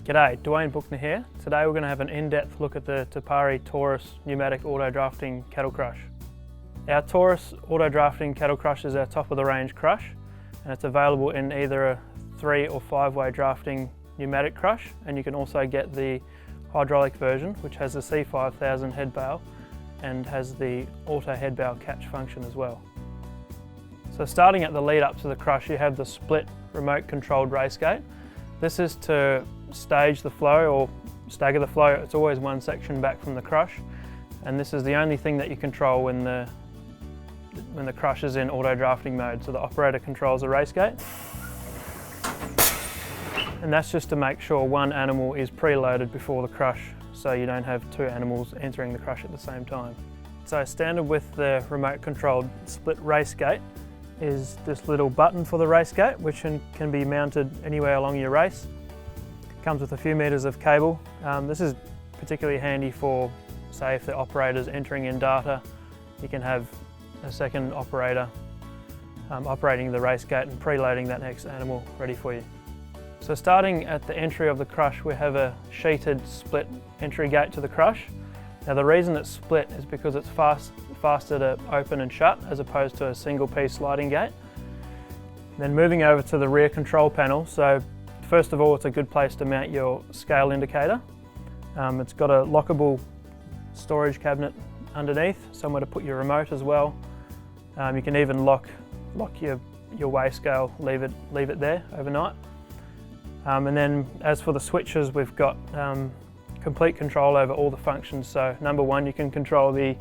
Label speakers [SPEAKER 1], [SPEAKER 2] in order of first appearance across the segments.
[SPEAKER 1] G'day, Duane here. Today we're going to have an in-depth look at the Pari Taurus pneumatic auto drafting cattle crush. Our Taurus auto drafting cattle crush is our top of the range crush, and it's available in either a 3 or 5-way drafting pneumatic crush, and you can also get the hydraulic version which has the C5000 headbail and has the auto headbail catch function as well. So starting at the lead up to the crush, you have the split remote controlled race gate. This is to stage the flow or stagger the flow. It's always one section back from the crush, and this is the only thing that you control when the crush is in auto drafting mode. So the operator controls the race gate, and that's just to make sure one animal is preloaded before the crush, so you don't have two animals entering the crush at the same time. So standard with the remote controlled split race gate is this little button for the race gate, which can be mounted anywhere along your race. Comes with a few meters of cable. This is particularly handy for, say, if the operator's entering in data, you can have a second operator operating the race gate and preloading that next animal ready for you. So starting at the entry of the crush, we have a sheeted split entry gate to the crush. Now the reason it's split is because it's faster to open and shut as opposed to a single piece sliding gate. Then moving over to the rear control panel, so first of all, it's a good place to mount your scale indicator. It's got a lockable storage cabinet underneath, somewhere to put your remote as well. You can even lock your weigh scale, leave it there overnight. And then as for the switches, we've got complete control over all the functions. So number one, you can control the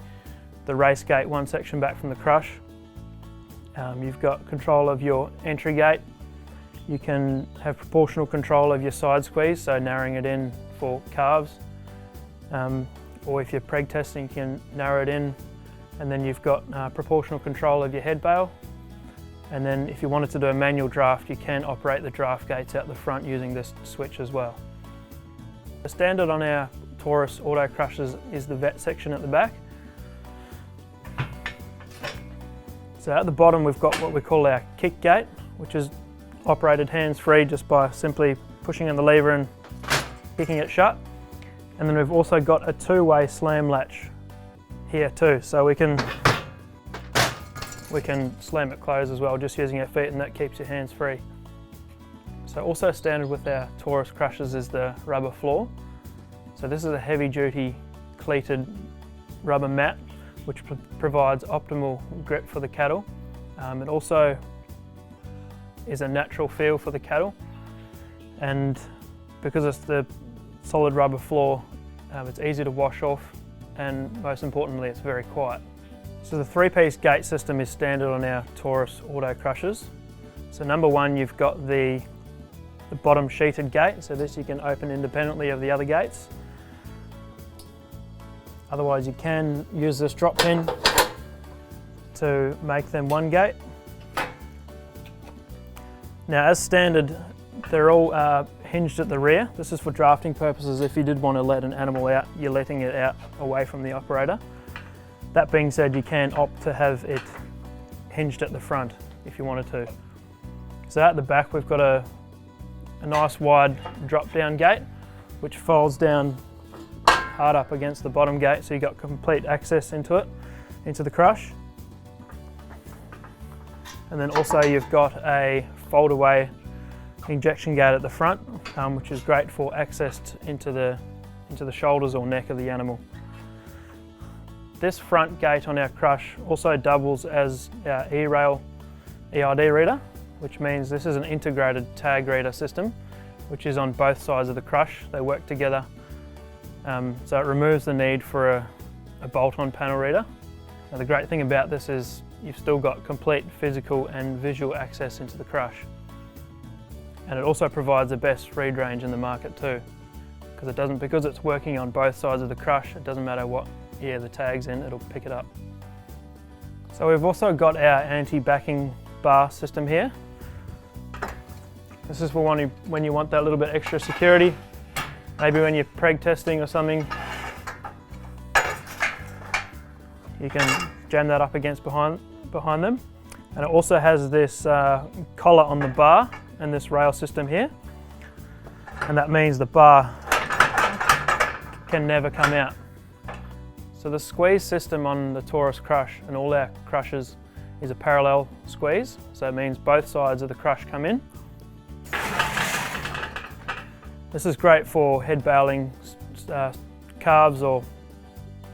[SPEAKER 1] race gate one section back from the crush. You've got control of your entry gate. You can have proportional control of your side squeeze, so narrowing it in for calves. Or if you're preg testing, you can narrow it in. And then you've got proportional control of your head bail. And then if you wanted to do a manual draft, you can operate the draft gates out the front using this switch as well. The standard on our Taurus auto crushers is the vet section at the back. So at the bottom we've got what we call our kick gate, which is operated hands-free just by simply pushing on the lever and kicking it shut. And then we've also got a 2-way slam latch here too, so we can slam it closed as well just using our feet, and that keeps your hands free. So also standard with our Taurus crushers is the rubber floor. So this is a heavy-duty cleated rubber mat which provides optimal grip for the cattle. It also is a natural feel for the cattle, and because it's the solid rubber floor, it's easy to wash off, and most importantly it's very quiet. So the 3-piece gate system is standard on our Taurus auto crushers. So number one, you've got the bottom sheeted gate, so this you can open independently of the other gates. Otherwise you can use this drop pin to make them one gate. Now as standard, they're all hinged at the rear. This is for drafting purposes. If you did want to let an animal out, you're letting it out away from the operator. That being said, you can opt to have it hinged at the front if you wanted to. So at the back we've got a nice wide drop down gate which folds down hard up against the bottom gate, so you've got complete access into it, into the crush. And then also you've got a fold away injection gate at the front, which is great for access into the shoulders or neck of the animal. This front gate on our crush also doubles as our E-rail EID reader, which means this is an integrated tag reader system which is on both sides of the crush. They work together, so it removes the need for a bolt-on panel reader. Now the great thing about this is you've still got complete physical and visual access into the crush. And it also provides the best read range in the market too, because it's working on both sides of the crush. It doesn't matter what ear the tag's in, it'll pick it up. So we've also got our anti-backing bar system here. This is for when you want that little bit extra security, maybe when you're preg testing or something. You can jam that up against behind them. And it also has this collar on the bar and this rail system here. and that means the bar can never come out. So the squeeze system on the Taurus crush and all our crushes is a parallel squeeze, so it means both sides of the crush come in. This is great for head bailing calves or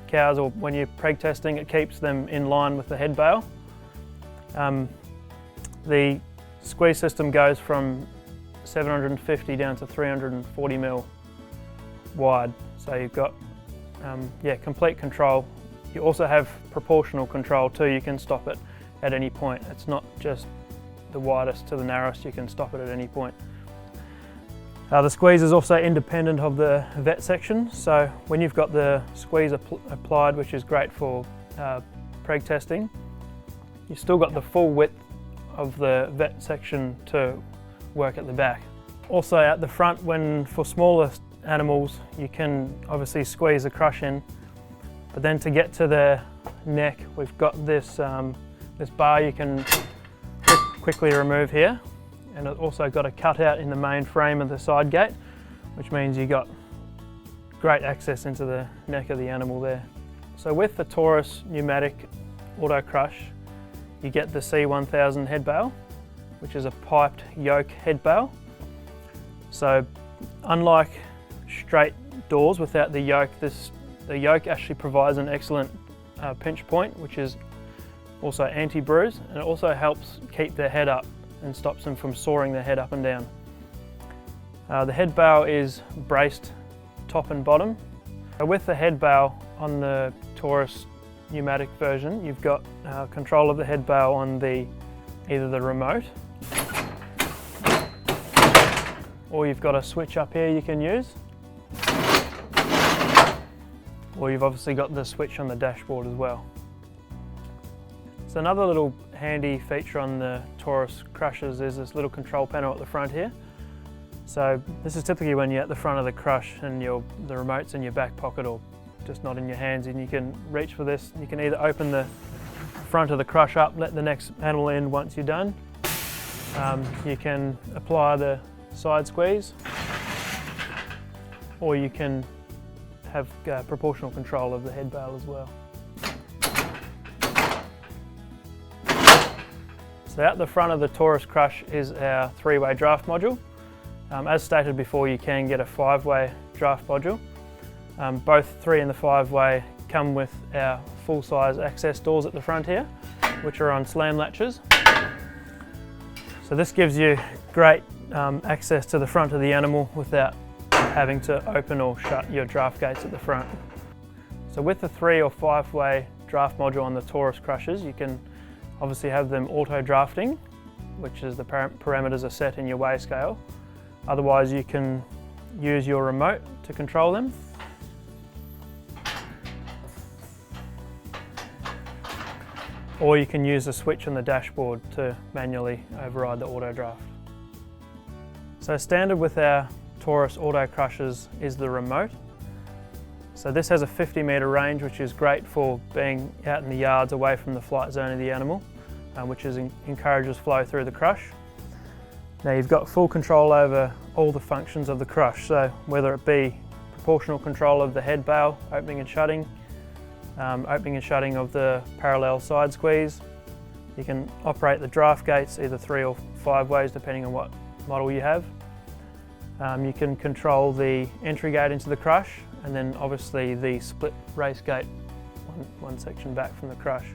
[SPEAKER 1] cows, or when you're preg testing, it keeps them in line with the head bail. The squeeze system goes from 750 down to 340 mil wide, so you've got complete control. You also have proportional control too. You can stop it at any point. It's not just the widest to the narrowest, you can stop it at any point. The squeeze is also independent of the vet section, so when you've got the squeeze applied, which is great for preg testing, you've still got the full width of the vet section to work at the back. Also at the front, for smaller animals, you can obviously squeeze the crush in, but then to get to the neck, we've got this bar you can quickly remove here. And it also got a cutout in the main frame of the side gate, which means you got great access into the neck of the animal there. So with the Taurus pneumatic auto crush, you get the C1000 head bail, which is a piped yoke head bail. So unlike straight doors without the yoke, the yoke actually provides an excellent pinch point, which is also anti-bruise, and it also helps keep their head up and stops them from soaring their head up and down. The head bail is braced top and bottom. With the head bail on the Taurus pneumatic version, you've got control of the head bail on either the remote, or you've got a switch up here you can use, or you've obviously got the switch on the dashboard as well. So another little handy feature on the Taurus crushes is this little control panel at the front here. So this is typically when you're at the front of the crush and the remote's in your back pocket or just not in your hands, and you can reach for this. You can either open the front of the crush up, let the next animal in once you're done. You can apply the side squeeze, or you can have proportional control of the head bail as well. So out the front of the Taurus crush is our 3-way draft module. As stated before, you can get a 5-way draft module. Both 3 and the 5-way come with our full-size access doors at the front here, which are on slam latches. So this gives you great access to the front of the animal without having to open or shut your draft gates at the front. So with the 3 or 5-way draft module on the Taurus crushes, you can obviously have them auto drafting, which is the parameters are set in your weigh scale. Otherwise you can use your remote to control them. Or you can use the switch on the dashboard to manually override the auto draft. So standard with our Taurus auto crushers is the remote. So this has a 50-metre range, which is great for being out in the yards away from the flight zone of the animal, which encourages flow through the crush. Now you've got full control over all the functions of the crush, so whether it be proportional control of the head bail, opening and shutting of the parallel side squeeze. You can operate the draft gates either 3 or 5 ways depending on what model you have. You can control the entry gate into the crush, and then obviously the split race gate one section back from the crush.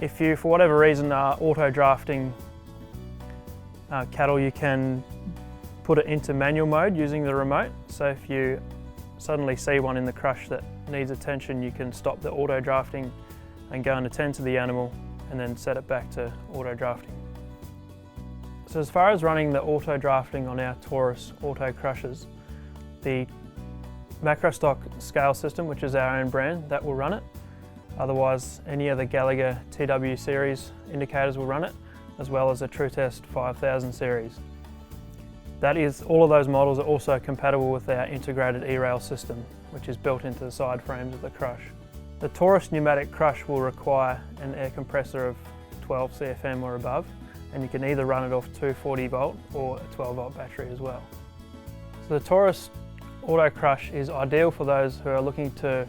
[SPEAKER 1] If you, for whatever reason, are auto drafting cattle, you can put it into manual mode using the remote. So if you suddenly see one in the crush that needs attention, you can stop the auto drafting and go and attend to the animal and then set it back to auto drafting. So as far as running the auto drafting on our Taurus auto crushers, the Macrostock scale system, which is our own brand, that will run it. Otherwise, any of the Gallagher TW series indicators will run it, as well as a TrueTest 5000 series. That is, all of those models are also compatible with our integrated E-rail system, which is built into the side frames of the crush. The Taurus pneumatic crush will require an air compressor of 12 CFM or above, and you can either run it off 240 volt or a 12 volt battery as well. So the Taurus Auto Crush is ideal for those who are looking to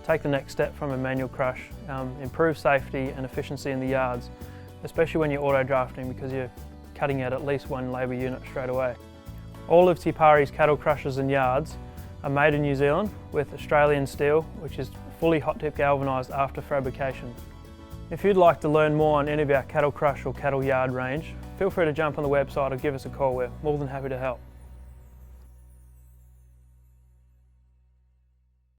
[SPEAKER 1] take the next step from a manual crush, improve safety and efficiency in the yards, especially when you're auto drafting because you're cutting out at least one labour unit straight away. All of Pari's cattle crushers and yards are made in New Zealand with Australian steel, which is fully hot dip galvanised after fabrication. If you'd like to learn more on any of our cattle crush or cattle yard range, feel free to jump on the website or give us a call. We're more than happy to help.